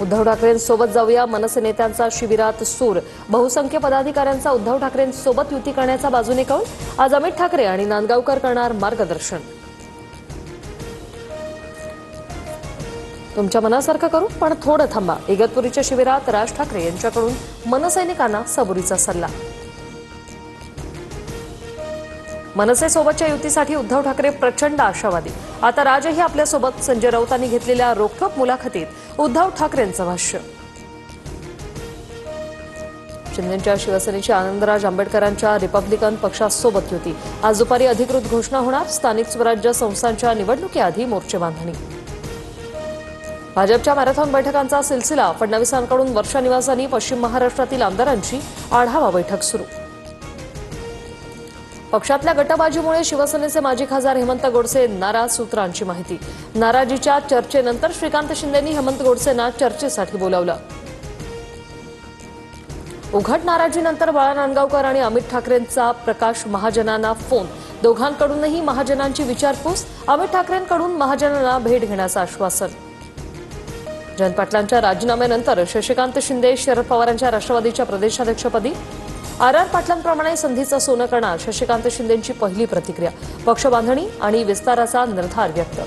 उद्धव ठाकरेंसोबत जाऊया, मनसे नेत्यांचा शिबिरात सूर। बहुसंख्य पदाधिकाऱ्यांचा उद्धव ठाकरेंसोबत युती करण्याचा बाजूने कौल। आज अमित ठाकरे आणि नांदगावकर करणार मार्गदर्शन। तुमच्या मनासारखं करू, पण थोडं थांबा। इगतपुरीच्या शिबिरात राज ठाकरे यांच्याकडून मनसैनिकांना सबुरीचा सल्ला। मनसेसोबतच्या युतीसाठी उद्धव ठाकरे प्रचंड आशावादी। आता राजही आपल्यासोबत। संजय राऊतांनी घेतलेल्या रोखठोक मुलाखतीत उद्धव ठाकरेंचं भाष्य। शिंदेच्या शिवसेनेची आनंदराज आंबेडकरांच्या रिपब्लिकन पक्षासोबत युती। आज दुपारी अधिकृत घोषणा होणार। स्थानिक स्वराज्य संस्थांच्या निवडणुकीआधी मोर्चे बांधणी। भाजपच्या मॅरेथॉन बैठकांचा सिलसिला। फडणवीसांकडून वर्षा निवासांनी पश्चिम महाराष्ट्रातील आमदारांची आढावा बैठक सुरू। पक्षातल्या गटबाजीमुळे शिवसेनेचे माजी खासदार हेमंत गोडसे नाराज। सूत्रांची माहिती। नाराजीच्या चर्चेनंतर श्रीकांत शिंदेंनी हेमंत गोडसेंना चर्चेसाठी बोलावलं। उघड नाराजीनंतर बाळा नांदगावकर आणि अमित ठाकरेंचा प्रकाश महाजनांना फोन। दोघांकडूनही महाजनांची विचारपूस। अमित ठाकरेंकडून महाजनांना भेट घेण्याचं आश्वासन। जयंत पाटलांच्या राजीनाम्यानंतर शशिकांत शिंदे शरद पवारांच्या राष्ट्रवादीच्या प्रदेशाध्यक्षपदी। आर पाटलांप्रमाणे संधीचं सोनं करणार शशिकांत शिंदेंची पहिली प्रतिक्रिया। पक्ष बांधणी आणि विस्ताराचा निर्धार व्यक्त।